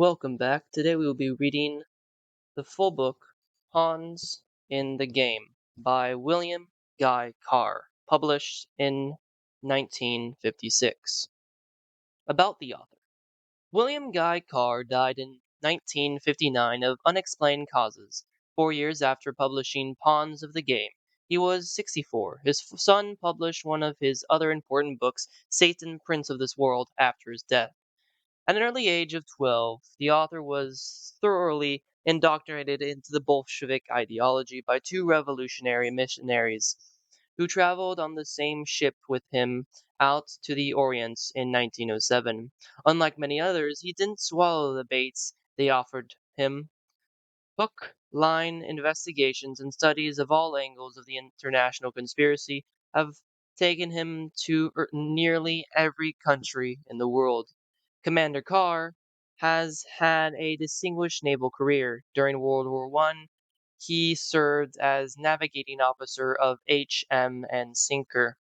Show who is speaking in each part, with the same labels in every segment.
Speaker 1: Welcome back. Today we will be reading the full book, Pawns in the Game, by William Guy Carr, published in 1956. About the author. William Guy Carr died in 1959 of unexplained causes, 4 years after publishing Pawns of the Game. He was 64. His son published one of his other important books, Satan, Prince of this World, after his death. At an early age of 12, the author was thoroughly indoctrinated into the Bolshevik ideology by two revolutionary missionaries who traveled on the same ship with him out to the Orient in 1907. Unlike many others, he didn't swallow the baits they offered him. Hook, line investigations and studies of all angles of the international conspiracy have taken him to nearly every country in the world. Commander Carr has had a distinguished naval career. During World War I, he served as navigating officer of HM and Sinker.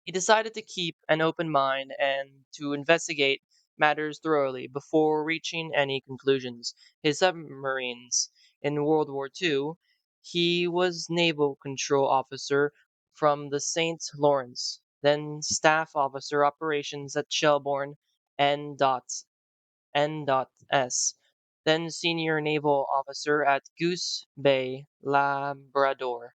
Speaker 1: He decided to keep an open mind and to investigate matters thoroughly before reaching any conclusions. His submarines in World War II, he was naval control officer from the St. Lawrence, then staff officer operations at Shelbourne N.S., then senior naval officer at Goose Bay, Labrador.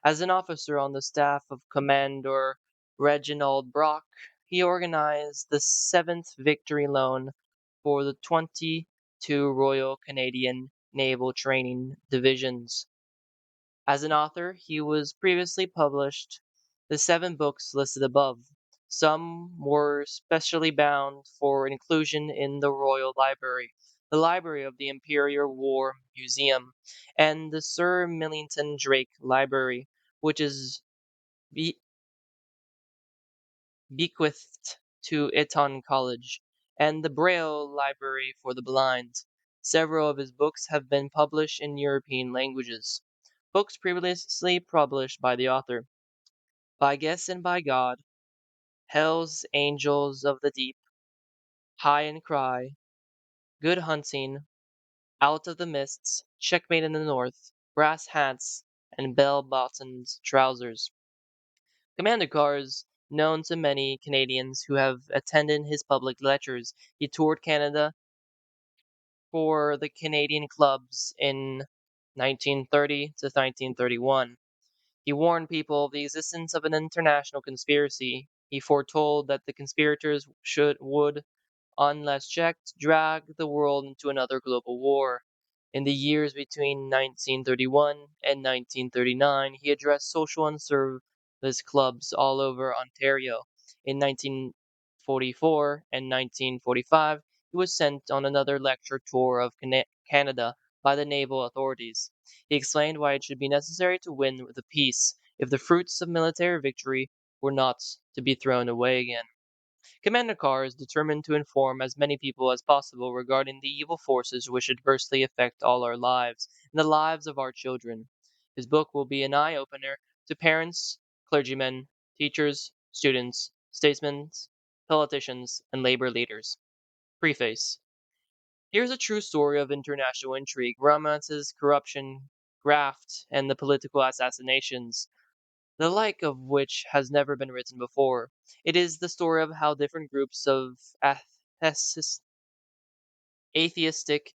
Speaker 1: As an officer on the staff of Commander Reginald Brock, he organized the 7th Victory Loan for the 22 Royal Canadian Naval Training Divisions. As an author, he was previously published the 7 books listed above. Some were specially bound for inclusion in the Royal Library, the Library of the Imperial War Museum, and the Sir Millington Drake Library, which is be- bequeathed to Eton College, and the Braille Library for the Blind. Several of his books have been published in European languages. Books previously published by the author: By Guess and by God, Hell's Angels of the Deep, High and Cry, Good Hunting, Out of the Mists, Checkmate in the North, Brass Hats, and Bell-Bottomed Trousers. Commander Carr is known to many Canadians who have attended his public lectures. He toured Canada for the Canadian clubs in 1930 to 1931. He warned people of the existence of an international conspiracy. He foretold that the conspirators would, unless checked, drag the world into another global war. In the years between 1931 and 1939, he addressed social and service clubs all over Ontario. In 1944 and 1945, he was sent on another lecture tour of Canada by the naval authorities. He explained why it should be necessary to win the peace if the fruits of military victory were not to be thrown away again. Commander Carr is determined to inform as many people as possible regarding the evil forces which adversely affect all our lives and the lives of our children. His book will be an eye-opener to parents, clergymen, teachers, students, statesmen, politicians, and labor leaders. Preface. Here's a true story of international intrigue, romances, corruption, graft, and the political assassinations, the like of which has never been written before. It is the story of how different groups of atheistic,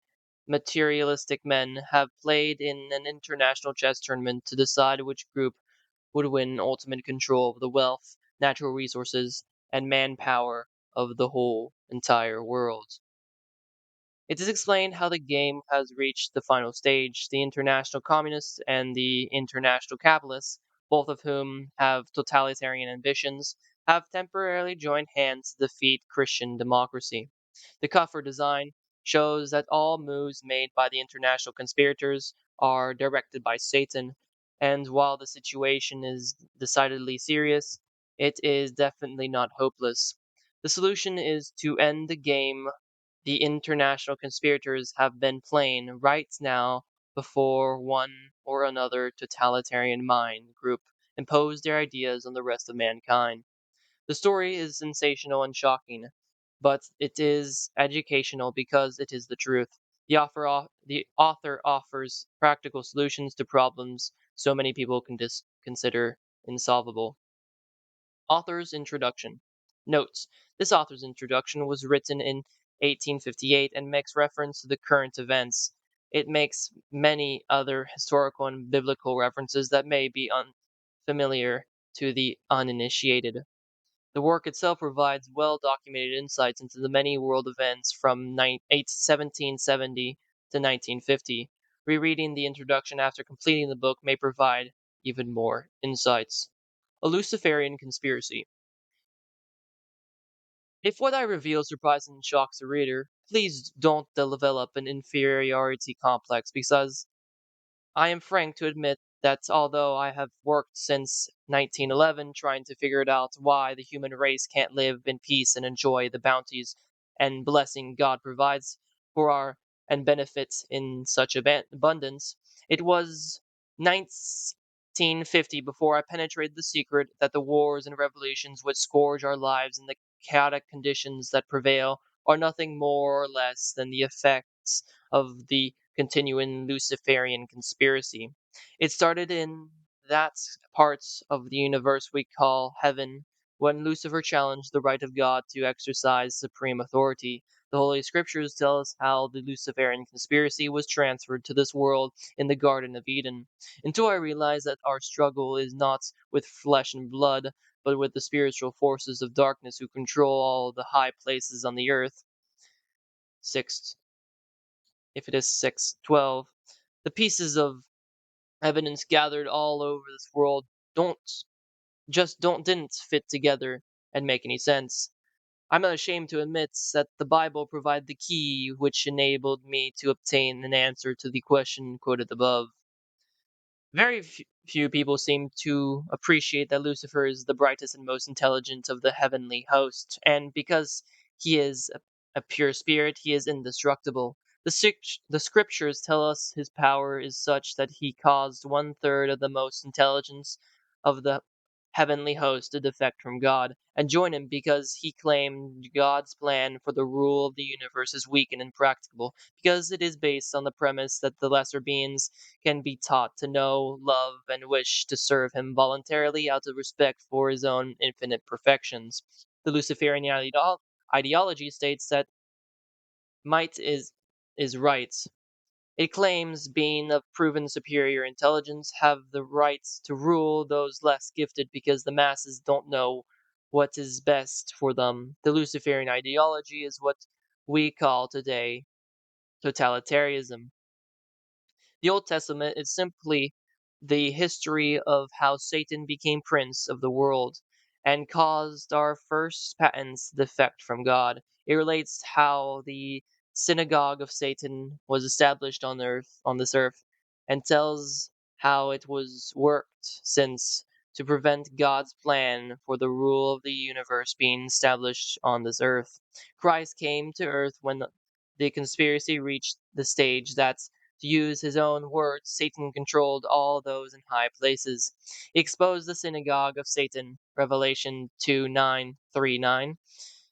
Speaker 1: materialistic men have played in an international chess tournament to decide which group would win ultimate control of the wealth, natural resources, and manpower of the whole entire world. It is explained how the game has reached the final stage. The international communists and the international capitalists, both of whom have totalitarian ambitions, have temporarily joined hands to defeat Christian democracy. The cover design shows that all moves made by the international conspirators are directed by Satan, and while the situation is decidedly serious, it is definitely not hopeless. The solution is to end the game the international conspirators have been playing right now before one or another totalitarian mind group impose their ideas on the rest of mankind. The story is sensational and shocking. but it is educational because it is the truth. The author offers practical solutions to problems so many people can consider insolvable. Author's introduction. Notes: this author's introduction was written in 1858 and makes reference to the current events. It makes many other historical and biblical references that may be unfamiliar to the uninitiated. The work itself provides well-documented insights into the many world events from 1770 to 1950. Rereading the introduction after completing the book may provide even more insights. A Luciferian conspiracy. If what I reveal surprises and shocks the reader, please don't develop an inferiority complex, because I am frank to admit that although I have worked since 1911 trying to figure it out why the human race can't live in peace and enjoy the bounties and blessing God provides for our and benefits in such abundance, it was 1950 before I penetrated the secret that the wars and revolutions which scourge our lives and the chaotic conditions that prevail are nothing more or less than the effects of the continuing Luciferian conspiracy. It started in that part of the universe we call heaven, when Lucifer challenged the right of God to exercise supreme authority. The Holy Scriptures tell us how the Luciferian conspiracy was transferred to this world in the Garden of Eden. Until I realized that our struggle is not with flesh and blood, but with the spiritual forces of darkness who control all the high places on the earth. 6. If it is 6:12, the pieces of evidence gathered all over this world don't didn't fit together and make any sense. I'm not ashamed to admit that the Bible provided the key which enabled me to obtain an answer to the question quoted above. Very few people seem to appreciate that Lucifer is the brightest and most intelligent of the heavenly host, and because he is a pure spirit, he is indestructible. The scriptures tell us his power is such that he caused one third of the most intelligence of the heavenly host to defect from God and join him, because he claimed God's plan for the rule of the universe is weak and impracticable, because it is based on the premise that the lesser beings can be taught to know, love, and wish to serve him voluntarily out of respect for his own infinite perfections. The Luciferian ideology states that might is right. It claims being of proven superior intelligence have the right to rule those less gifted because the masses don't know what is best for them. The Luciferian ideology is what we call today totalitarianism. The Old Testament is simply the history of how Satan became prince of the world and caused our first patents to defect from God. It relates how the synagogue of Satan was established on this earth, and tells how it was worked since to prevent God's plan for the rule of the universe being established on this earth. Christ came to earth when the conspiracy reached the stage that, to use his own words, Satan controlled all those in high places. He exposed the synagogue of Satan, Revelation 2:9-3:9.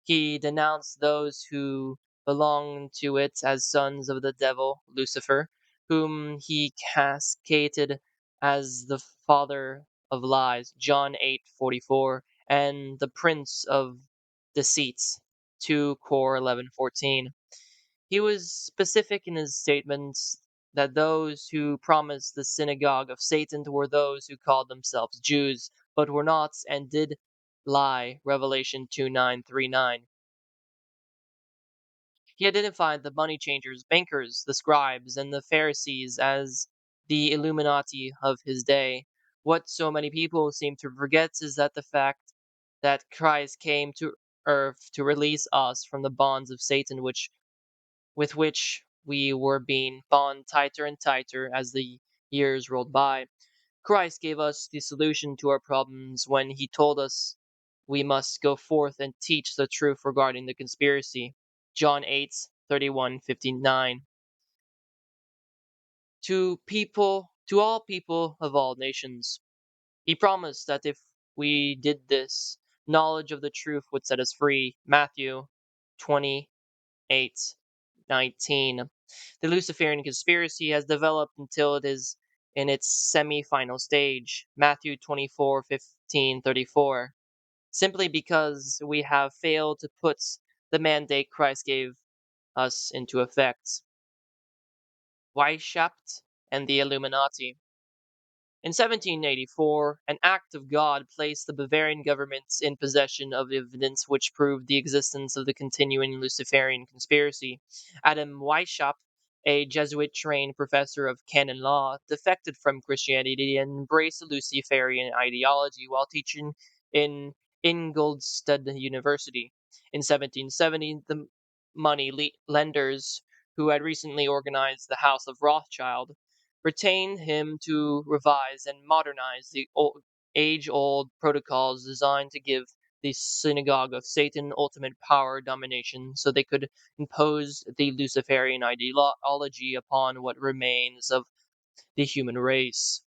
Speaker 1: He denounced those who belonged to it as sons of the devil, Lucifer, whom he cascated as the father of lies, John 8:44, and the prince of deceit, 2 Cor 11:14. He was specific in his statements that those who promised the synagogue of Satan were those who called themselves Jews, but were not and did lie, Revelation 2:9-3:9. He identified the money changers, bankers, the scribes, and the Pharisees as the Illuminati of his day. What so many people seem to forget is that the fact that Christ came to earth to release us from the bonds of Satan, with which we were being bound tighter and tighter as the years rolled by. Christ gave us the solution to our problems when he told us we must go forth and teach the truth regarding the conspiracy. John 8:31-59. To all people of all nations. He promised that if we did this, knowledge of the truth would set us free. Matthew 28:19. The Luciferian conspiracy has developed until it is in its semi-final stage, Matthew 24:15-34, simply because we have failed to put the mandate Christ gave us into effect. Weishaupt and the Illuminati. In 1784, an act of God placed the Bavarian government in possession of evidence which proved the existence of the continuing Luciferian conspiracy. Adam Weishaupt, a Jesuit-trained professor of canon law, defected from Christianity and embraced the Luciferian ideology while teaching in Ingolstadt University. In 1770, the money lenders who had recently organized the House of Rothschild retained him to revise and modernize the age-old protocols designed to give the synagogue of Satan ultimate power domination so they could impose the Luciferian ideology upon what remains of the human race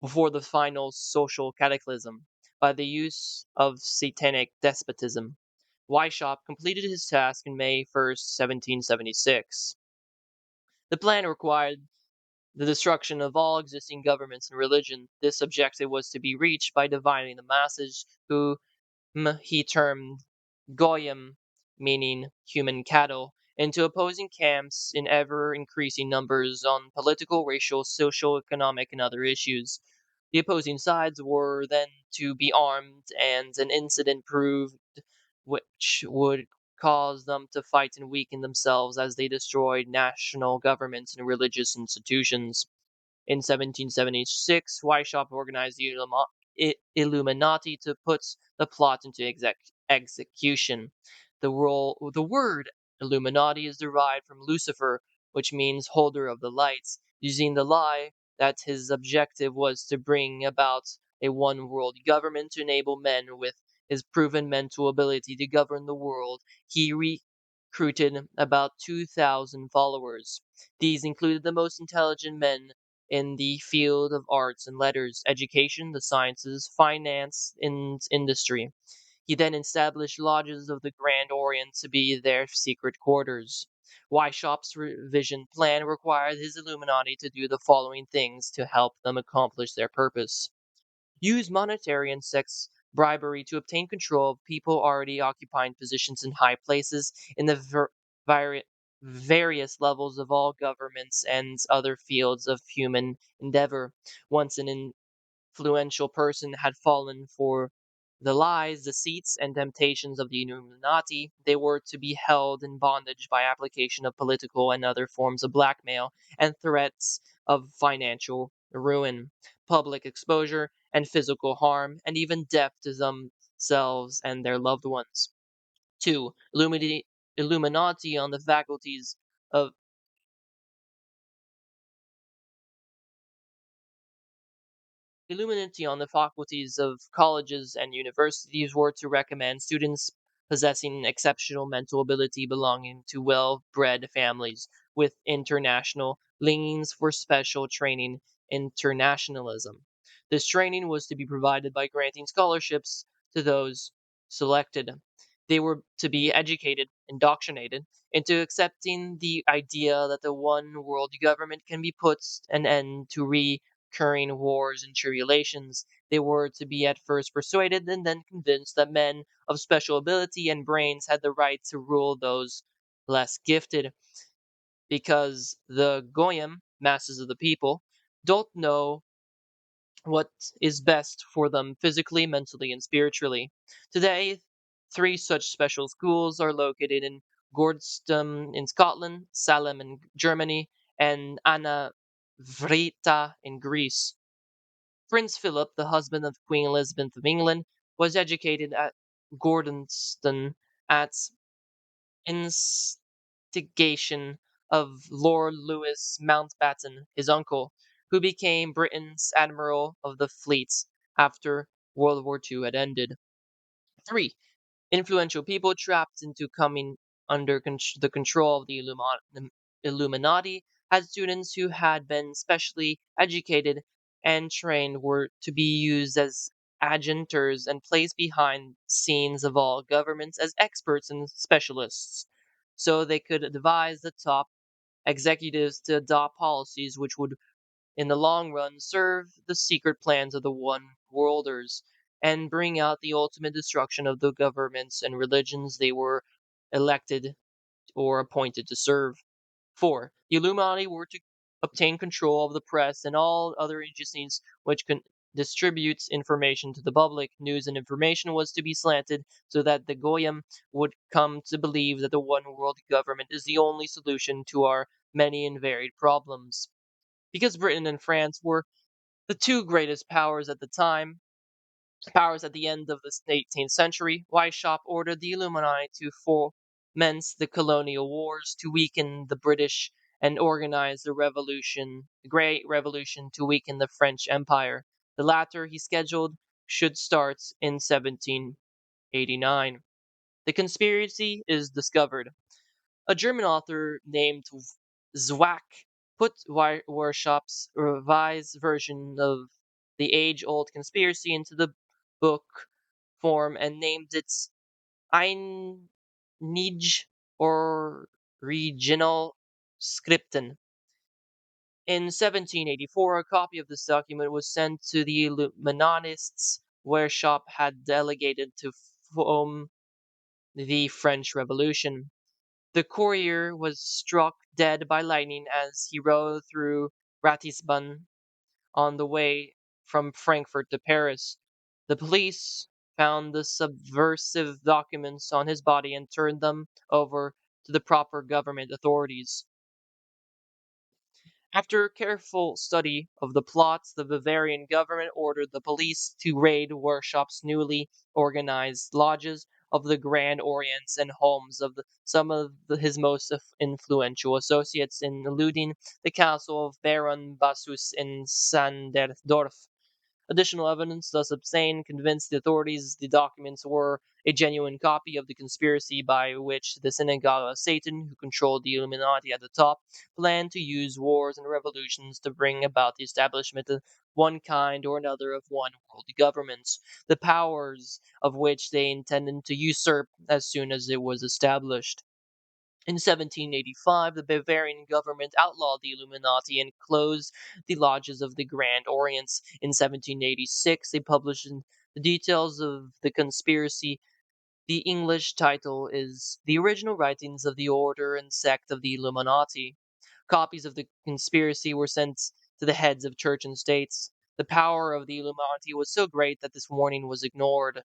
Speaker 1: before the final social cataclysm by the use of satanic despotism. Weishaupt completed his task in May 1st, 1776. The plan required the destruction of all existing governments and religion. This objective was to be reached by dividing the masses, whom he termed Goyim, meaning human cattle, into opposing camps in ever increasing numbers on political, racial, social, economic, and other issues. The opposing sides were then to be armed, and an incident proved which would cause them to fight and weaken themselves as they destroyed national governments and religious institutions. In 1776, Weishaupt organized the Illuminati to put the plot into execution. The word Illuminati is derived from Lucifer, which means holder of the lights, using the lie that his objective was to bring about a one world government to enable men with his proven mental ability to govern the world. He recruited about 2,000 followers. These included the most intelligent men in the field of arts and letters, education, the sciences, finance, and industry. He then established lodges of the Grand Orient to be their secret quarters. Weishaupt's revision plan required his Illuminati to do the following things to help them accomplish their purpose: use monetary and sex bribery to obtain control of people already occupying positions in high places in the vari- various levels of all governments and other fields of human endeavor. Once an influential person had fallen for the lies, deceits, and temptations of the Illuminati, they were to be held in bondage by application of political and other forms of blackmail and threats of financial ruin, public exposure, and physical harm, and even death to themselves and their loved ones. 2. Illuminati on the faculties of Illuminati on the faculties of colleges and universities were to recommend students possessing exceptional mental ability belonging to well-bred families with international leanings for special training internationalism. This training was to be provided by granting scholarships to those selected. They were to be educated, indoctrinated, into accepting the idea that the one world government can be put an end to recurring wars and tribulations. They were to be at first persuaded and then convinced that men of special ability and brains had the right to rule those less gifted, because the Goyim, masses of the people, don't know what is best for them physically, mentally, and spiritually. Today, three such special schools are located in Gordeston in Scotland, Salem in Germany, and Anna Vrita in Greece. Prince Philip, the husband of Queen Elizabeth of England, was educated at Gordonston at instigation of Lord Louis Mountbatten, his uncle, who became Britain's Admiral of the Fleet after World War II had ended. 3. Influential people trapped into coming under the control of the Illuminati had students who had been specially educated and trained were to be used as agenters and placed behind scenes of all governments as experts and specialists, so they could advise the top executives to adopt policies which would, in the long run, serve the secret plans of the one worlders and bring out the ultimate destruction of the governments and religions they were elected or appointed to serve. 4. The Illuminati were to obtain control of the press and all other agencies which distributes information to the public. News and information was to be slanted so that the Goyim would come to believe that the one world government is the only solution to our many and varied problems. Because Britain and France were the two greatest powers at the end of the 18th century, Weishaupt ordered the Illuminati to foment the colonial wars, to weaken the British, and organize the Great Revolution, to weaken the French Empire. The latter, he scheduled, should start in 1789. The conspiracy is discovered. A German author named Zwack put Wershaupt's revised version of the age-old conspiracy into the book form and named it Einige or Regional Skripten. In 1784, a copy of this document was sent to the Illuminatists, where Weishaupt had delegated to foment the French Revolution. The courier was struck dead by lightning as he rode through Ratisbon on the way from Frankfurt to Paris. The police found the subversive documents on his body and turned them over to the proper government authorities. After careful study of the plots, the Bavarian government ordered the police to raid Wershaupt's newly organized lodges of the Grand Orients and homes of some of his most influential associates in eluding the castle of Baron Bassus in Sanderdorf. Additional evidence thus obtained convinced the authorities the documents were a genuine copy of the conspiracy by which the synagogue of Satan, who controlled the Illuminati at the top, planned to use wars and revolutions to bring about the establishment of one kind or another of one world government, the powers of which they intended to usurp as soon as it was established. In 1785, the Bavarian government outlawed the Illuminati and closed the lodges of the Grand Orients. In 1786, they published the details of the conspiracy. The English title is The Original Writings of the Order and Sect of the Illuminati. Copies of the conspiracy were sent to the heads of church and states. The power of the Illuminati was so great that this warning was ignored,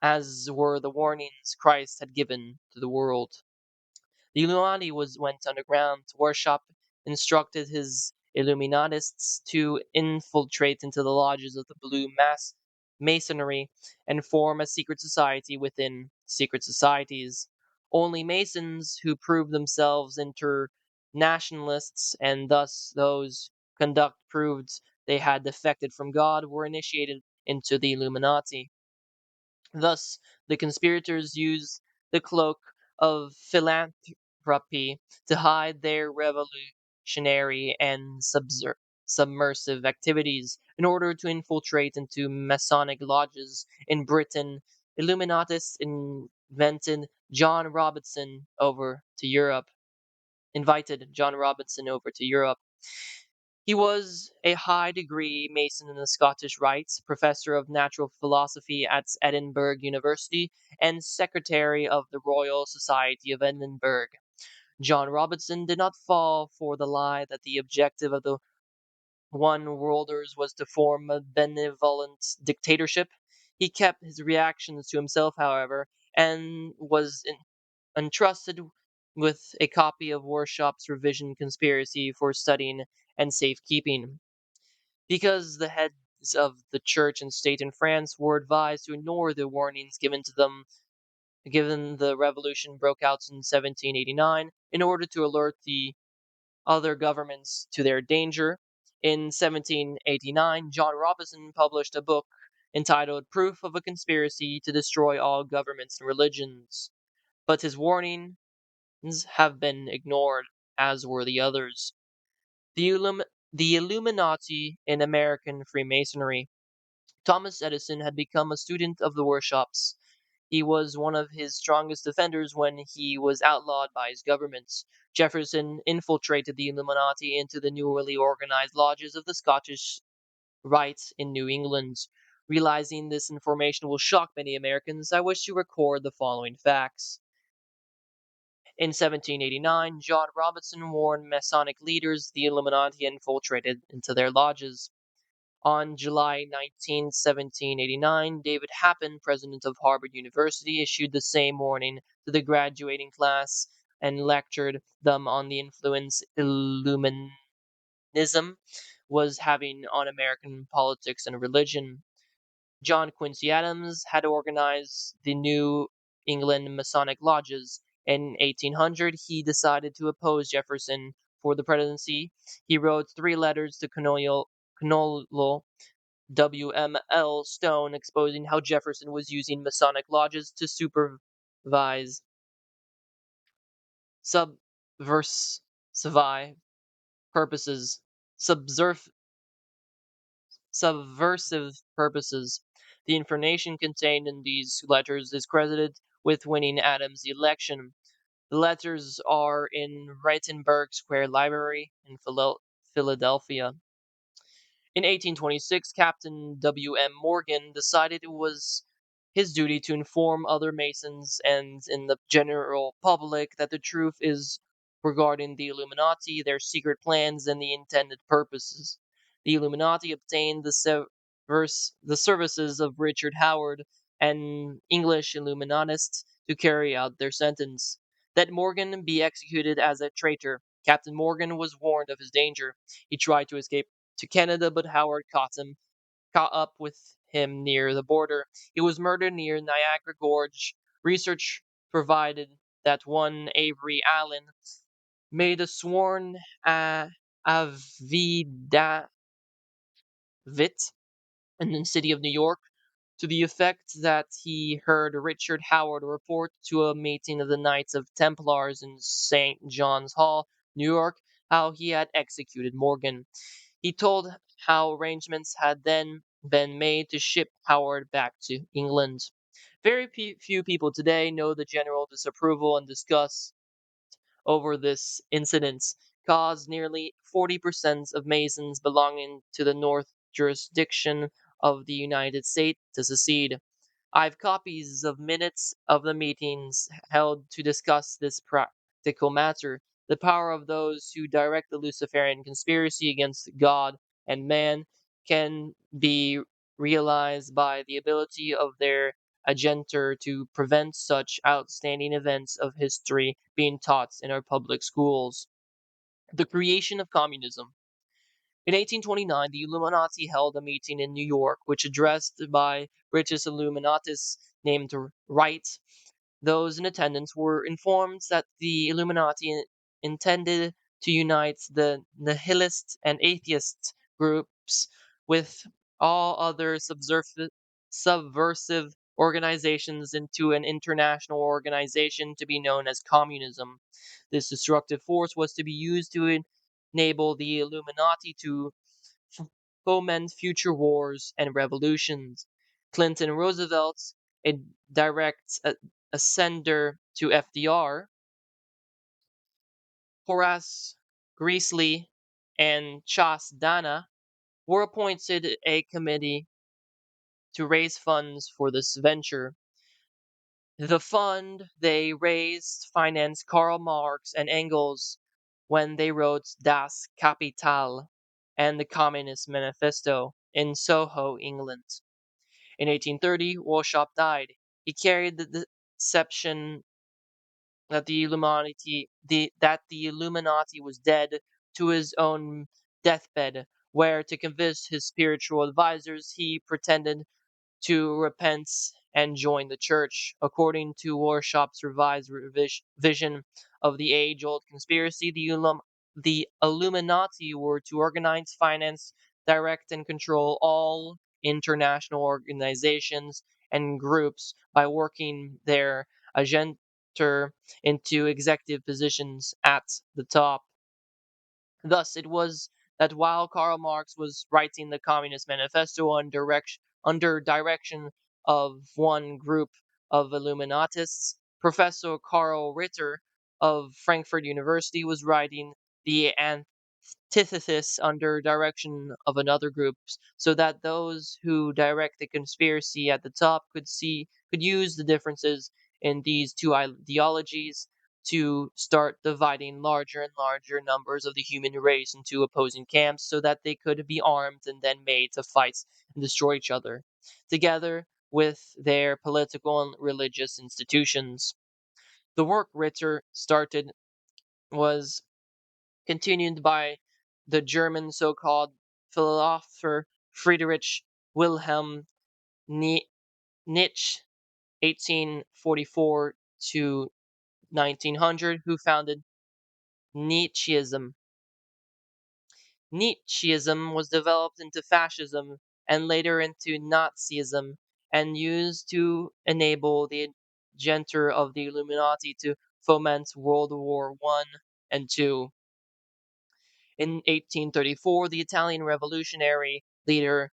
Speaker 1: as were the warnings Christ had given to the world. The Illuminati went underground. Weishaupt instructed his Illuminatists to infiltrate into the lodges of the Blue Masonry and form a secret society within secret societies. Only Masons who proved themselves internationalists, and thus those conduct proved they had defected from God, were initiated into the Illuminati. Thus, the conspirators used the cloak of philanthropy to hide their revolutionary and submersive activities. In order to infiltrate into Masonic lodges in Britain, Illuminatists invited John Robinson over to Europe. He was a high degree Mason in the Scottish Rites, professor of natural philosophy at Edinburgh University, and secretary of the Royal Society of Edinburgh. John Robinson did not fall for the lie that the objective of the one worlders was to form a benevolent dictatorship. He kept his reactions to himself, however, and was entrusted with a copy of Wershaupt's revision conspiracy for studying and safekeeping. Because the heads of the church and state in France were advised to ignore the warnings given to them given the revolution broke out in 1789 in order to alert the other governments to their danger. In 1789, John Robinson published a book entitled Proof of a Conspiracy to Destroy All Governments and Religions. But his warnings have been ignored, as were the others. The, Illum- the Illuminati in American Freemasonry. Thomas Edison had become a student of the workshops. He was one of his strongest defenders when he was outlawed by his governments. Jefferson infiltrated the Illuminati into the newly organized lodges of the Scottish Rites in New England. Realizing this information will shock many Americans, I wish to record the following facts. In 1789, John Robinson warned Masonic leaders the Illuminati infiltrated into their lodges. On July 19, 1789, David Happen, president of Harvard University, issued the same warning to the graduating class and lectured them on the influence Illuminism was having on American politics and religion. John Quincy Adams had organized the New England Masonic lodges. In 1800, he decided to oppose Jefferson for the presidency. He wrote three letters to Colonel W.M.L. Stone exposing how Jefferson was using Masonic lodges to supervise subversive purposes, subserv- subversive purposes. The information contained in these letters is credited with winning Adams' election. The letters are in Ritenberg Square Library in Philadelphia. In 1826, Captain W. M. Morgan decided it was his duty to inform other Masons and in the general public that the truth is regarding the Illuminati, their secret plans, and the intended purposes. The Illuminati obtained the services of Richard Howard, an English Illuminatist, to carry out their sentence. That Morgan be executed as a traitor. Captain Morgan was warned of his danger. He tried to escape to Canada, but Howard caught up with him near the border. He was murdered near Niagara Gorge. Research provided that one Avery Allen made a sworn affidavit in the city of New York to the effect that he heard Richard Howard report to a meeting of the Knights of Templars in St. John's Hall, New York, how he had executed Morgan. He told how arrangements had then been made to ship Howard back to England. Very few people today know the general disapproval and disgust over this incident caused nearly 40% of Masons belonging to the North jurisdiction of the United States to secede. I have copies of minutes of the meetings held to discuss this practical matter. The power of those who direct the Luciferian conspiracy against God and man can be realized by the ability of their agenter to prevent such outstanding events of history being taught in our public schools. The creation of communism. In 1829, the Illuminati held a meeting in New York, which addressed by British Illuminatis named Wright. Those in attendance were informed that the Illuminati intended to unite the nihilist and atheist groups with all other subversive organizations into an international organization to be known as communism. This destructive force was to be used to enable the Illuminati to foment future wars and revolutions. Clinton Roosevelt, a direct ascender to FDR, Horace Greeley, and Chas Dana were appointed a committee to raise funds for this venture. The fund they raised financed Karl Marx and Engels when they wrote Das Kapital and the Communist Manifesto in Soho, England. In 1830, Weishaupt died. He carried the deception that the Illuminati was dead to his own deathbed, where to convince his spiritual advisors he pretended to repent and join the church. According to Weishaupt's revised vision of the age-old conspiracy, the Illuminati were to organize, finance, direct, and control all international organizations and groups by working their agenda into executive positions at the top. Thus, it was that while Karl Marx was writing the Communist Manifesto on under direction of one group of Illuminatists. Professor Karl Ritter of Frankfurt University was writing the antithesis under direction of another group, so that those who direct the conspiracy at the top could use the differences in these two ideologies to start dividing larger and larger numbers of the human race into opposing camps so that they could be armed and then made to fight and destroy each other, together with their political and religious institutions. The work Ritter started was continued by the German so-called philosopher Friedrich Wilhelm Nietzsche, 1844 to 1900, who founded Nietzscheism. Nietzscheism was developed into fascism and later into Nazism and used to enable the agenda of the Illuminati to foment World War I and II. In 1834, the Italian revolutionary leader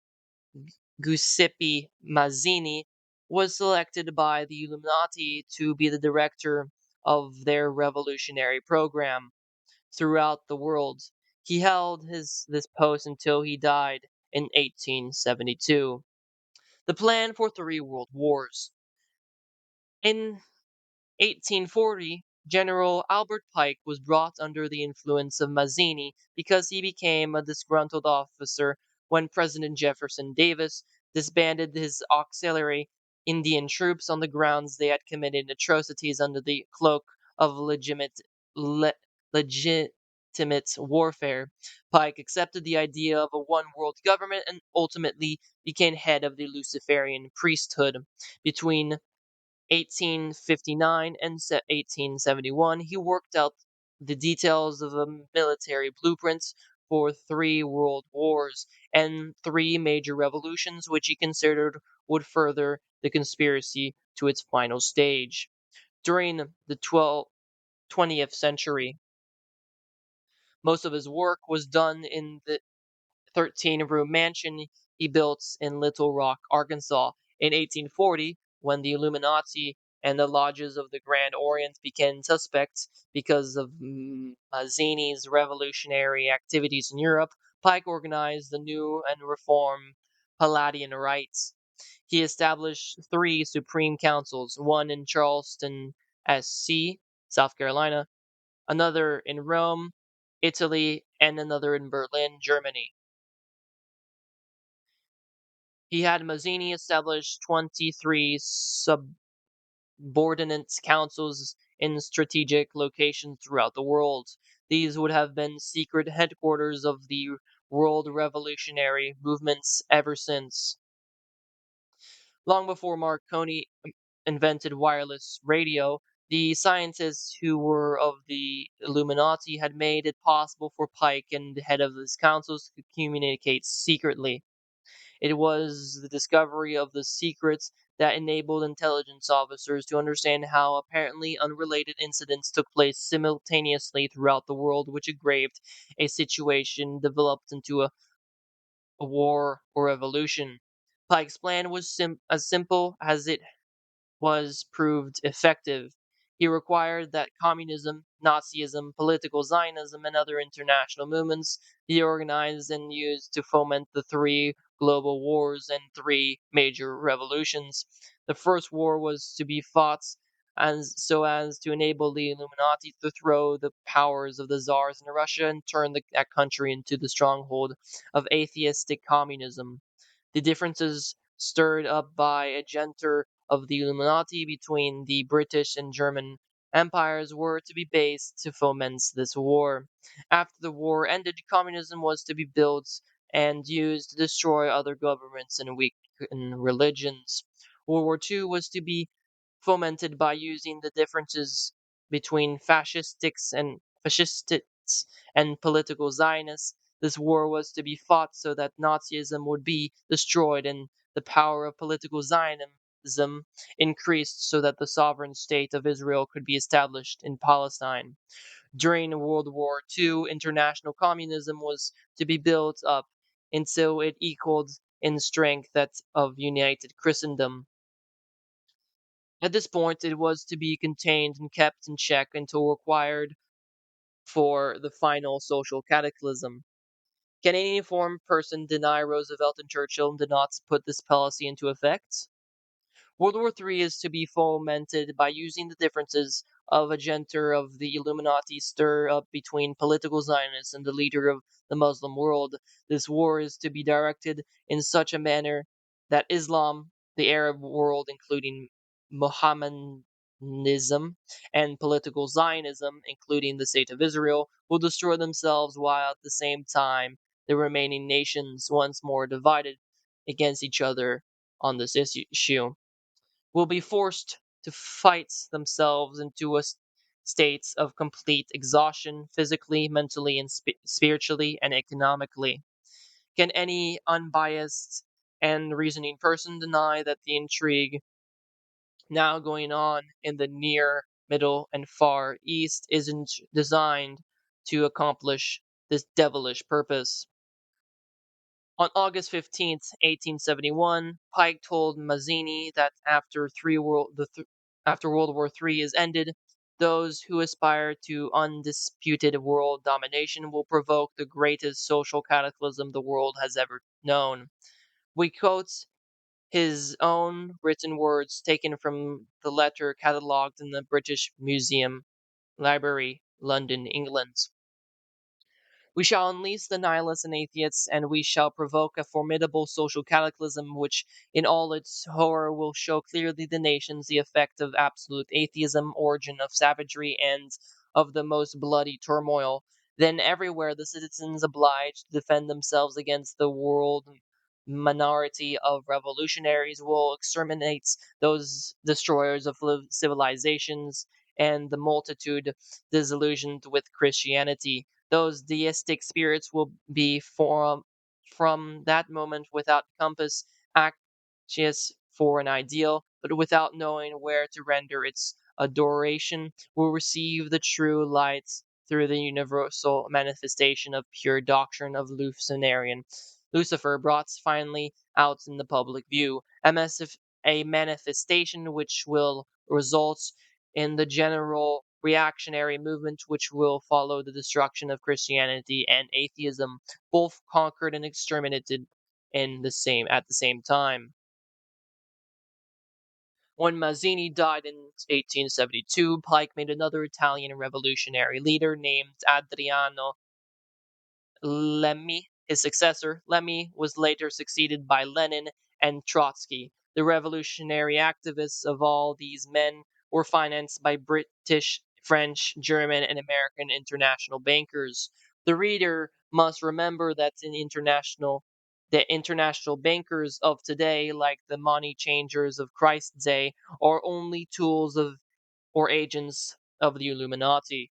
Speaker 1: Giuseppe Mazzini was selected by the Illuminati to be the director of their revolutionary program throughout the world. He held this post until he died in 1872. The plan for three world wars. In 1840, General Albert Pike was brought under the influence of Mazzini because he became a disgruntled officer when President Jefferson Davis disbanded his auxiliary Indian troops on the grounds they had committed atrocities under the cloak of le- legitimate warfare. Pike accepted the idea of a one world government and ultimately became head of the Luciferian priesthood. Between 1859 and 1871, he worked out the details of a military blueprints for three world wars and three major revolutions, which he considered would further the conspiracy to its final stage. During the 20th century, most of his work was done in the 13-room mansion he built in Little Rock, Arkansas. In 1840, when the Illuminati and the lodges of the Grand Orient became suspects because of Mazzini's revolutionary activities in Europe, Pike organized the new and reformed Palladian Rites. He established three Supreme Councils, one in Charleston, SC, South Carolina, another in Rome, Italy, and another in Berlin, Germany. He had Mazzini establish 23 subordinate councils in strategic locations throughout the world. These would have been secret headquarters of the world revolutionary movements ever since. Long before Marconi invented wireless radio, the scientists who were of the Illuminati had made it possible for Pike and the head of his councils to communicate secretly. It was the discovery of the secrets that enabled intelligence officers to understand how apparently unrelated incidents took place simultaneously throughout the world, which aggraved a situation developed into a war or revolution. Pike's plan was as simple as it was proved effective. He required that communism, Nazism, political Zionism, and other international movements be organized and used to foment the three global wars and three major revolutions. The first war was to be fought as to enable the Illuminati to throw the powers of the czars in Russia and turn that country into the stronghold of atheistic communism. The differences stirred up by a agenda of the Illuminati between the British and German empires were to be based to foment this war. After the war ended, communism was to be built and used to destroy other governments and weaken religions. World War II was to be fomented by using the differences between fascists and political Zionists. This war was to be fought so that Nazism would be destroyed and the power of political Zionism increased so that the sovereign state of Israel could be established in Palestine. During World War II, international communism was to be built up until it equaled in strength that of united Christendom. At this point, it was to be contained and kept in check until required for the final social cataclysm. Can any informed person deny Roosevelt and Churchill did not put this policy into effect? World War III is to be fomented by using the differences of a agenda of the Illuminati stir up between political Zionists and the leader of the Muslim world. This war is to be directed in such a manner that Islam, the Arab world, including Mohammedanism, and political Zionism, including the State of Israel, will destroy themselves while at the same time the remaining nations, once more divided against each other on this issue, will be forced to fight themselves into a state of complete exhaustion physically, mentally, and spiritually and economically. Can any unbiased and reasoning person deny that the intrigue now going on in the near, middle, and far east isn't designed to accomplish this devilish purpose? On August 15th, 1871, Pike told Mazzini that after World War III is ended, those who aspire to undisputed world domination will provoke the greatest social cataclysm the world has ever known. We quote his own written words taken from the letter catalogued in the British Museum Library, London, England. We shall unleash the nihilists and atheists, and we shall provoke a formidable social cataclysm which, in all its horror, will show clearly the nations the effect of absolute atheism, origin of savagery, and of the most bloody turmoil. Then everywhere the citizens obliged to defend themselves against the world minority of revolutionaries will exterminate those destroyers of civilizations and the multitude disillusioned with Christianity. Those deistic spirits will be from that moment without compass, anxious for an ideal, but without knowing where to render its adoration, will receive the true light through the universal manifestation of pure doctrine of Lucifer brought finally out in the public view, a manifestation which will result in the general reactionary movement which will follow the destruction of Christianity and atheism, both conquered and exterminated at the same time. When Mazzini died in 1872, Pike made another Italian revolutionary leader named Adriano Lemmy his successor. Lemmy was later succeeded by Lenin and Trotsky. The revolutionary activists of all these men were financed by British, French, German, and American international bankers. The reader must remember that the international bankers of today, like the money changers of Christ's day, are only tools of or agents of the Illuminati.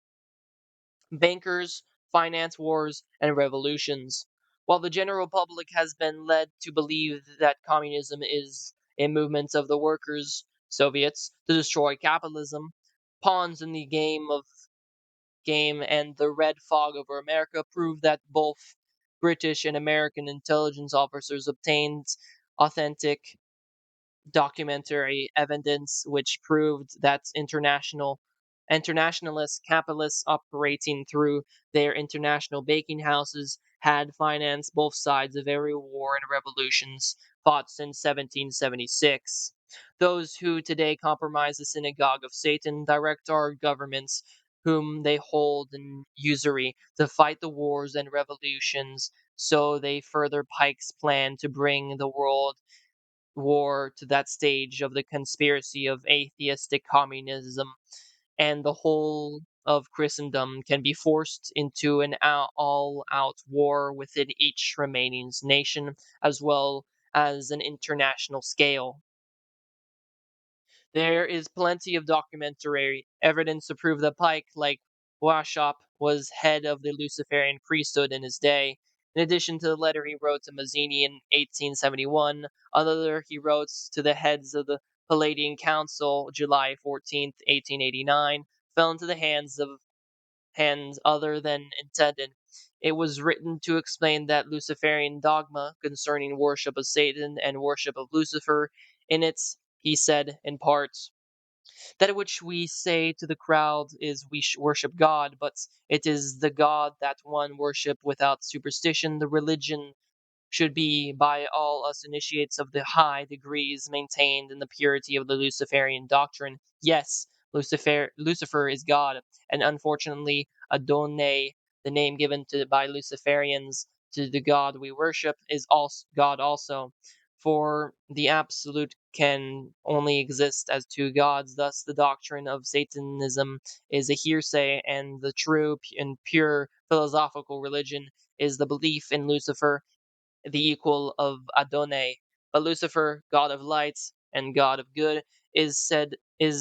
Speaker 1: Bankers finance wars and revolutions. While the general public has been led to believe that communism is a movement of the workers, Soviets, to destroy capitalism, pawns in the game and the red fog over America prove that both British and American intelligence officers obtained authentic documentary evidence which proved that internationalist capitalists operating through their international banking houses had financed both sides of every war and revolutions fought since 1776. Those who today compromise the synagogue of Satan direct our governments whom they hold in usury to fight the wars and revolutions, so they further Pike's plan to bring the world war to that stage of the conspiracy of atheistic communism, and the whole of Christendom can be forced into an all out war within each remaining nation, as well as an international scale. There is plenty of documentary evidence to prove that Pike, like Washop, was head of the Luciferian priesthood in his day. In addition to the letter he wrote to Mazzini in 1871, another he wrote to the heads of the Palladian Council July 14th, 1889, fell into the hands other than intended. It was written to explain that Luciferian dogma concerning worship of Satan and worship of Lucifer. In it, he said, in part, that which we say to the crowd is we worship God, but it is the God that one worship without superstition. The religion should be by all us initiates of the high degrees maintained in the purity of the Luciferian doctrine. Yes, Lucifer is God, and unfortunately Adonai, the name given to by Luciferians to the God we worship, is also God also. For the absolute can only exist as two gods, thus the doctrine of Satanism is a hearsay, and the true and pure philosophical religion is the belief in Lucifer, the equal of Adonai. But Lucifer, god of light and god of good, is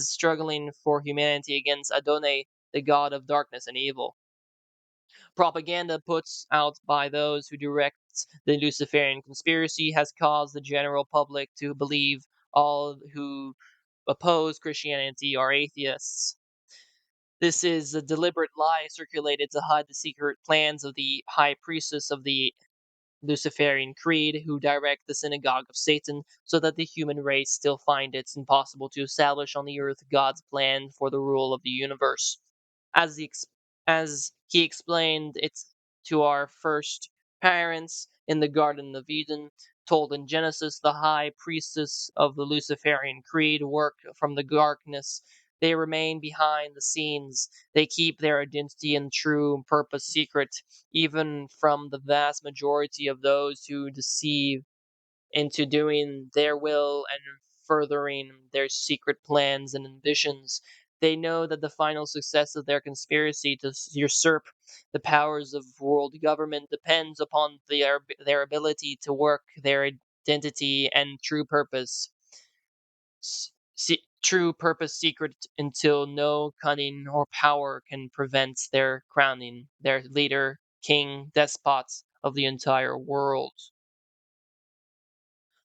Speaker 1: struggling for humanity against Adonai, the god of darkness and evil. Propaganda put out by those who direct the Luciferian conspiracy has caused the general public to believe all who oppose Christianity are atheists. This is a deliberate lie circulated to hide the secret plans of the high priestess of the Luciferian creed, who direct the synagogue of Satan, so that the human race still find it impossible to establish on the earth God's plan for the rule of the universe. As, as he explained it to our first parents in the Garden of Eden, told in Genesis, the high priestess of the Luciferian creed work from the darkness. They remain behind the scenes. They keep their identity and true purpose secret, even from the vast majority of those who deceive into doing their will and furthering their secret plans and ambitions. They know that the final success of their conspiracy to usurp the powers of world government depends upon their ability to work their identity and true purpose secret until no cunning or power can prevent their crowning their leader, king, despot of the entire world.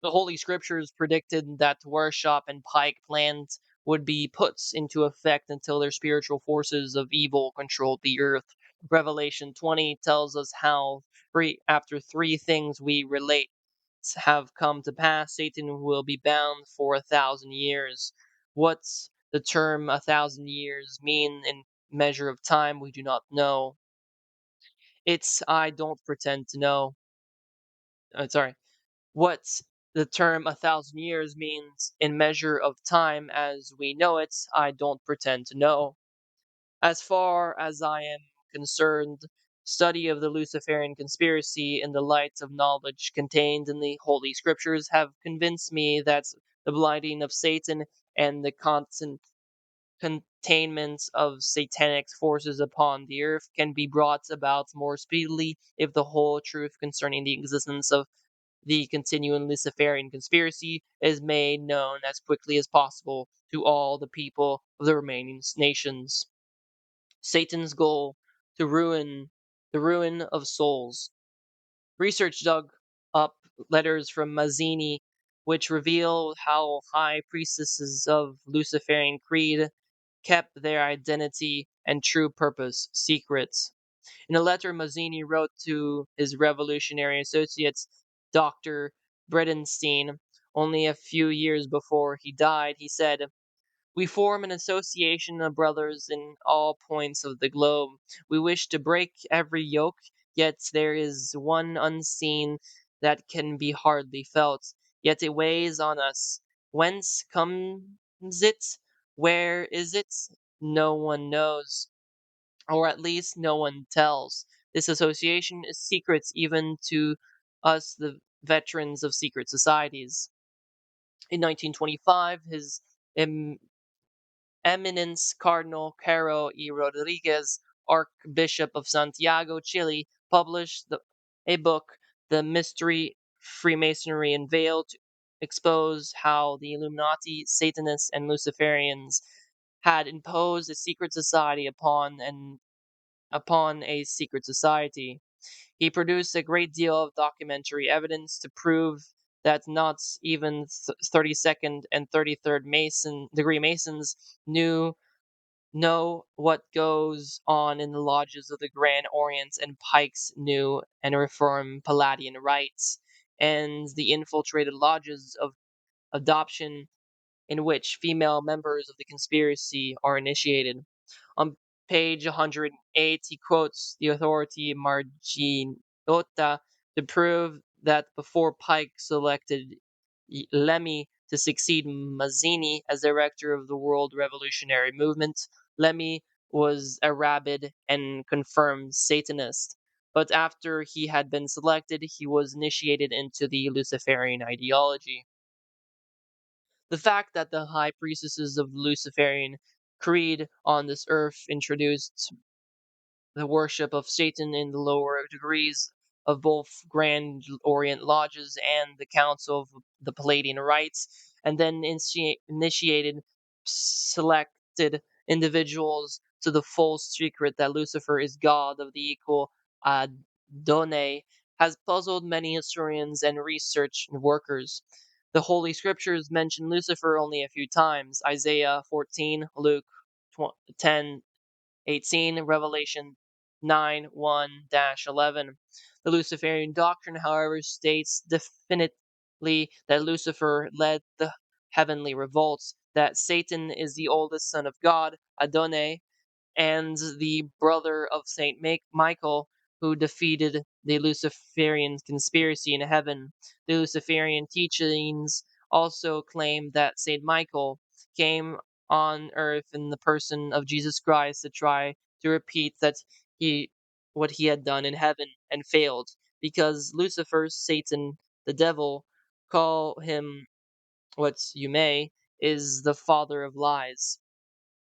Speaker 1: The Holy Scriptures predicted that Workshop and Pike plans would be put into effect until their spiritual forces of evil controlled the earth. Revelation 20 tells us how, after three things we relate have come to pass, Satan will be bound for 1,000 years. What's the term 1,000 years mean in measure of time? We do not know. I don't pretend to know. Sorry. What the term 1,000 years means in measure of time as we know it, I don't pretend to know. As far as I am concerned, study of the Luciferian conspiracy in the light of knowledge contained in the Holy Scriptures have convinced me that the blinding of Satan and the constant containment of satanic forces upon the earth can be brought about more speedily if the whole truth concerning the existence of the continuing Luciferian conspiracy is made known as quickly as possible to all the people of the remaining nations. Satan's goal to ruin the ruin of souls. Research dug up letters from Mazzini which reveal how high priestesses of Luciferian creed kept their identity and true purpose secrets. In a letter Mazzini wrote to his revolutionary associate, Dr. Bredenstein, only a few years before he died, he said, "We form an association of brothers in all points of the globe. We wish to break every yoke, yet there is one unseen that can be hardly felt, yet it weighs on us. Whence comes it? Where is it? No one knows, or at least no one tells. This association is secret even to us, the veterans of secret societies." In 1925, His Eminence Cardinal Caro y Rodriguez, Archbishop of Santiago, Chile, published a book, The Mystery, Freemasonry Unveiled, to expose how the Illuminati, Satanists, and Luciferians had imposed a secret society upon a secret society. He produced a great deal of documentary evidence to prove that not even 32nd and 33rd degree Masons knew know what goes on in the lodges of the Grand Orient and Pike's New and Reform Palladian rites, and the infiltrated lodges of adoption in which female members of the conspiracy are initiated. On page 108, he quotes the authority Marginotta to prove that before Pike selected Lemmy to succeed Mazzini as director of the World Revolutionary Movement, Lemmy was a rabid and confirmed Satanist. But after he had been selected, he was initiated into the Luciferian ideology. The fact that the high priestesses of Luciferian creed on this earth introduced the worship of Satan in the lower degrees of both Grand Orient lodges and the Council of the Palladian Rites, and then initiated selected individuals to the full secret that Lucifer is God of the equal Adonai, has puzzled many historians and research workers. The Holy Scriptures mention Lucifer only a few times: Isaiah 14, Luke 10, 18, Revelation 9 1-11. The Luciferian doctrine, however, states definitely that Lucifer led the heavenly revolts, that Satan is the oldest son of God, Adonai, and the brother of Saint Michael, who defeated the Luciferian conspiracy in heaven. The Luciferian teachings also claim that Saint Michael came on earth in the person of Jesus Christ to try to repeat that he what he had done in heaven and failed, because Lucifer, Satan, the devil, call him what you may, is the father of lies.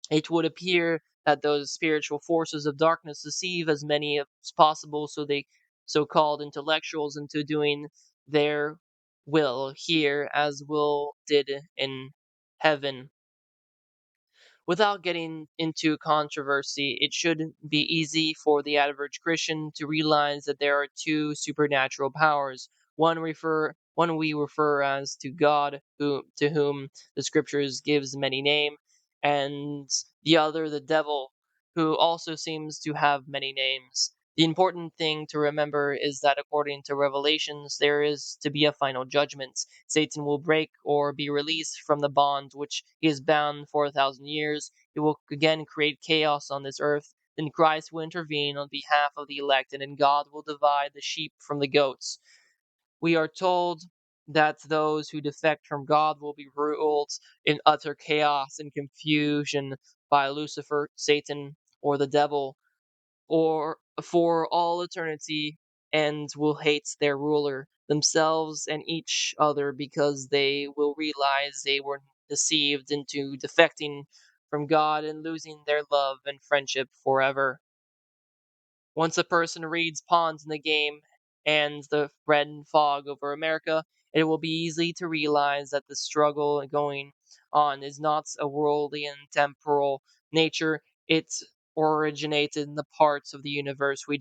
Speaker 1: It would appear that those spiritual forces of darkness deceive as many as possible, so they so-called intellectuals into doing their will here as will did in heaven. Without getting into controversy, it should be easy for the average Christian to realize that there are two supernatural powers. One we refer as to God, to whom the scriptures gives many name, and the other the devil, who also seems to have many names. The important thing to remember is that according to Revelations, there is to be a final judgment. Satan will break or be released from the bond which he is bound for 1,000 years. He will again create chaos on this earth. Then Christ will intervene on behalf of the elect, and then God will divide the sheep from the goats. We are told that those who defect from God will be ruled in utter chaos and confusion by Lucifer, Satan, or the devil, or for all eternity, and will hate their ruler, themselves, and each other, because they will realize they were deceived into defecting from God and losing their love and friendship forever. Once a person reads Pawns in the Game and the Red Fog over America, it will be easy to realize that the struggle going on is not a worldly and temporal nature. It originated in the parts of the universe we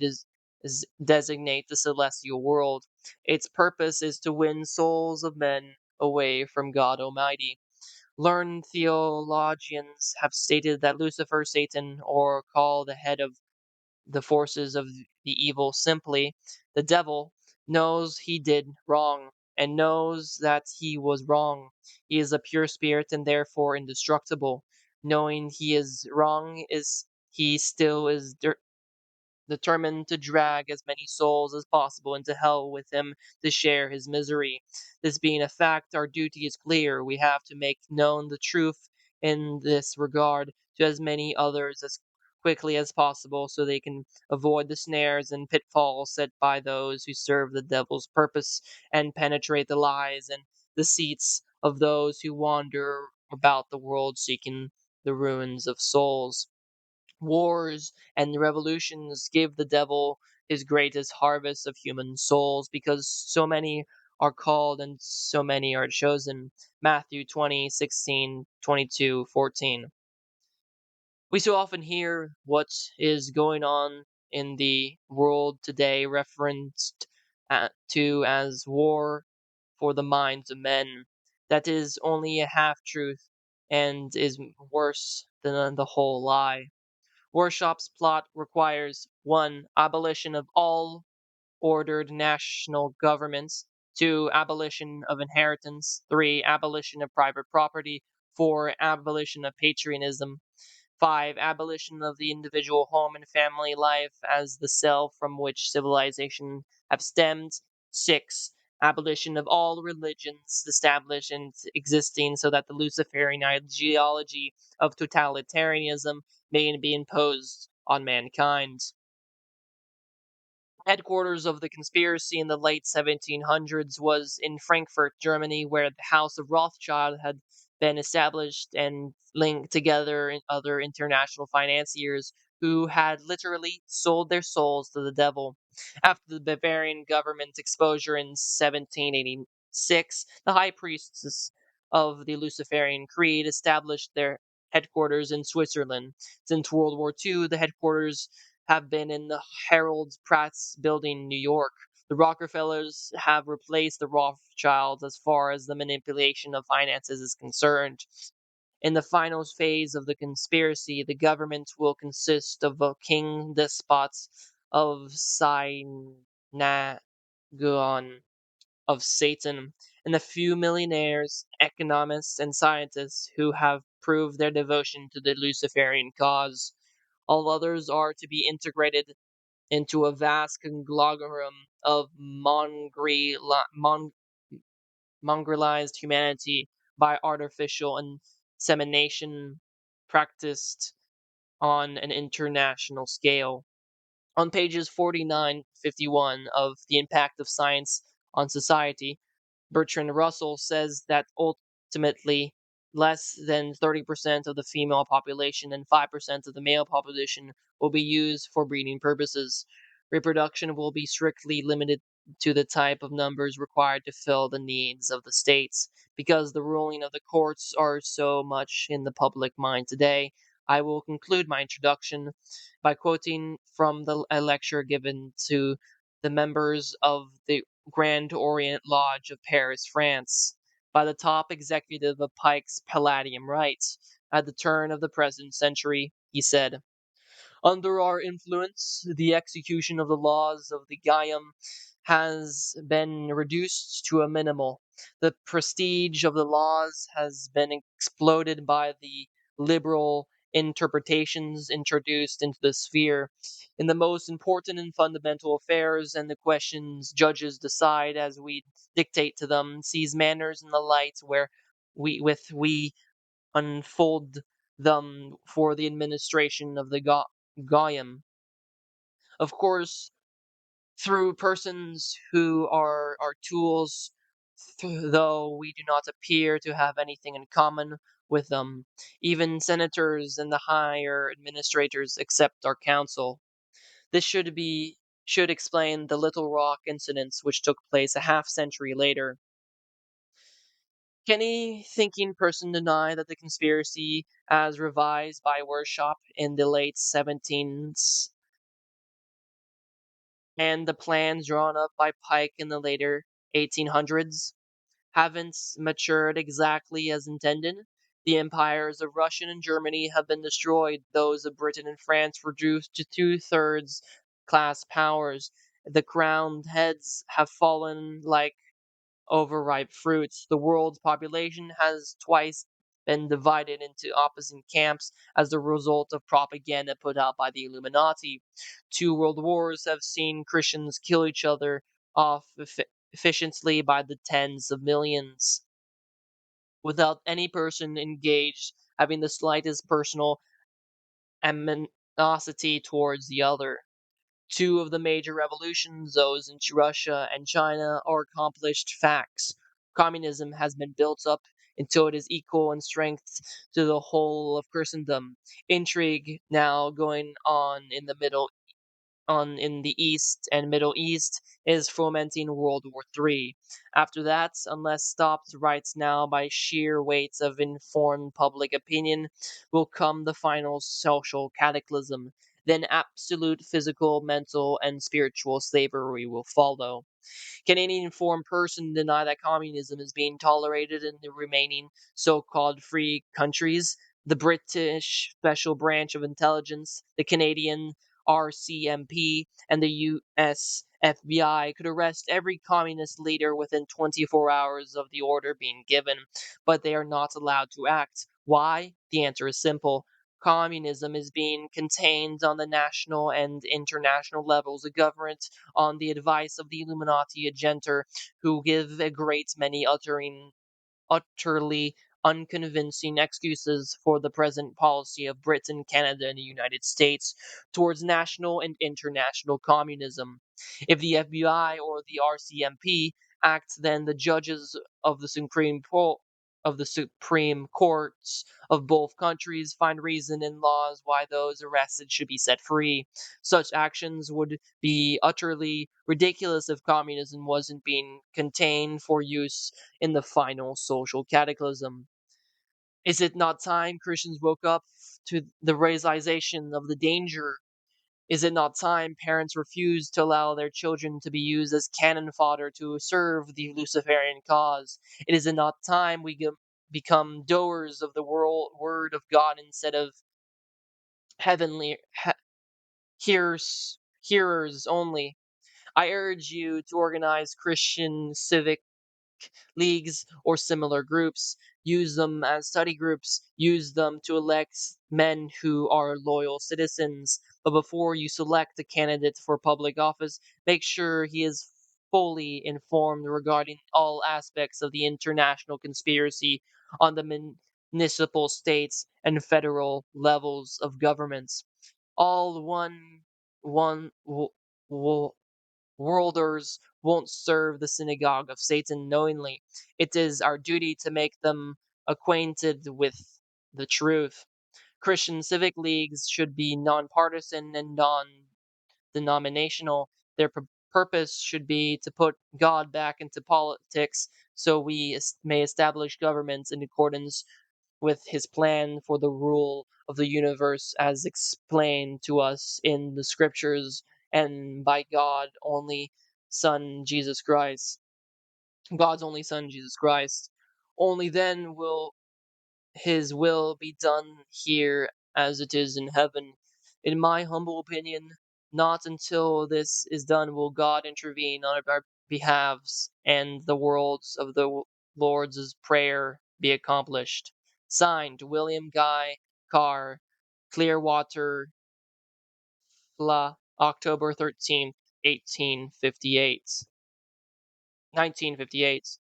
Speaker 1: designate the celestial world. Its purpose is to win souls of men away from God Almighty. Learned theologians have stated that Lucifer, Satan, or call the head of the forces of the evil simply, the devil, knows he did wrong, and knows that he was wrong. He is a pure spirit and therefore indestructible. Knowing he is wrong, is he still is determined to drag as many souls as possible into hell with him to share his misery. This being a fact, our duty is clear. We have to make known the truth in this regard to as many others as quickly as possible, so they can avoid the snares and pitfalls set by those who serve the devil's purpose and penetrate the lies and deceits of those who wander about the world seeking the ruins of souls. Wars and revolutions give the devil his greatest harvest of human souls, because so many are called and so many are chosen. Matthew 20:16, 22, 14. We so often hear what is going on in the world today referenced to as war for the minds of men. That is only a half truth. and is worse than the whole lie. Workshop's plot requires 1. Abolition of all ordered national governments, 2. Abolition of inheritance, 3. Abolition of private property, 4. Abolition of patriotism, 5. Abolition of the individual home and family life as the cell from which civilization have stemmed, 6. Abolition of all religions established and existing so that the Luciferian ideology of totalitarianism may be imposed on mankind. Headquarters of the conspiracy in the late 1700s was in Frankfurt, Germany, where the House of Rothschild had been established and linked together in other international financiers who had literally sold their souls to the devil. After the Bavarian government exposure in 1786, the high priests of the Luciferian Creed established their headquarters in Switzerland. Since World War II, the headquarters have been in the Harold Pratt's building in New York. The Rockefellers have replaced the Rothschilds as far as the manipulation of finances is concerned. In the final phase of the conspiracy, the government will consist of a king despot of Synagogue of Satan and a few millionaires, economists, and scientists who have proved their devotion to the Luciferian cause. All others are to be integrated into a vast conglomerate of mongrelized humanity by artificial insemination practiced on an international scale. On pages 49-51 of The Impact of Science on Society, Bertrand Russell says that ultimately less than 30% of the female population and 5% of the male population will be used for breeding purposes. Reproduction will be strictly limited to the type of numbers required to fill the needs of the states. Because the ruling of the courts are so much in the public mind today, I will conclude my introduction by quoting from a lecture given to the members of the Grand Orient Lodge of Paris, France, by the top executive of Pike's Palladium Right. At the turn of the present century, he said, under our influence, the execution of the laws of the Gaium has been reduced to a minimal. The prestige of the laws has been exploded by the liberal interpretations introduced into the sphere. In the most important and fundamental affairs and the questions judges decide as we dictate to them, sees manners in the light where we unfold them for the administration of the Goyim. Of course, through persons who are our tools, though we do not appear to have anything in common with them. Even senators and the higher administrators accept our counsel. This should explain the Little Rock incidents which took place a half century later. Can any thinking person deny that the conspiracy, as revised by Workshop in the late 17th and the plans drawn up by Pike in the later 1800s, haven't matured exactly as intended? The empires of Russia and Germany have been destroyed, those of Britain and France reduced to two-thirds class powers. The crowned heads have fallen like overripe fruits. The world's population has twice been divided into opposite camps as the result of propaganda put out by the Illuminati. Two world wars have seen Christians kill each other off efficiently by the tens of millions, without any person engaged having the slightest personal animosity towards the other. Two of the major revolutions, those in Russia and China, are accomplished facts. Communism has been built up until it is equal in strength to the whole of Christendom. Intrigue now going on in the East and Middle East is fomenting World War III. After that, unless stopped right now by sheer weight of informed public opinion, will come the final social cataclysm. then absolute physical, mental, and spiritual slavery will follow. Can any informed person deny that communism is being tolerated in the remaining so-called free countries? The British Special Branch of Intelligence, the Canadian RCMP, and the US FBI could arrest every communist leader within 24 hours of the order being given, but they are not allowed to act. Why? The answer is simple. Communism is being contained on the national and international levels of government on the advice of the Illuminati agenter, who give a great many utterly unconvincing excuses for the present policy of Britain, Canada, and the United States towards national and international communism. If the FBI or the RCMP act, then the judges of the Supreme Courts of both countries find reason in laws why those arrested should be set free. Such actions would be utterly ridiculous if communism wasn't being contained for use in the final social cataclysm. Is it not time Christians woke up to the realization of the danger? Is it not time parents refused to allow their children to be used as cannon fodder to serve the Luciferian cause? It is not time we become doers of the word of God instead of heavenly hearers only. I urge you to organize Christian civic leagues, or similar groups. Use them as study groups. Use them to elect men who are loyal citizens. But before you select a candidate for public office, make sure he is fully informed regarding all aspects of the international conspiracy on the municipal, states, and federal levels of governments. All one worlders won't serve the synagogue of Satan knowingly. It is our duty to make them acquainted with the truth. Christian civic leagues should be nonpartisan and non denominational. Their purpose should be to put God back into politics so we may establish governments in accordance with his plan for the rule of the universe as explained to us in the scriptures and by Son Jesus Christ. God's only Son Jesus Christ. Only then will his will be done here as it is in heaven. In my humble opinion, not until this is done will God intervene on our behalves and the words of the Lord's Prayer be accomplished. Signed, William Guy Carr, Clearwater, October 13th, 1858. 1958.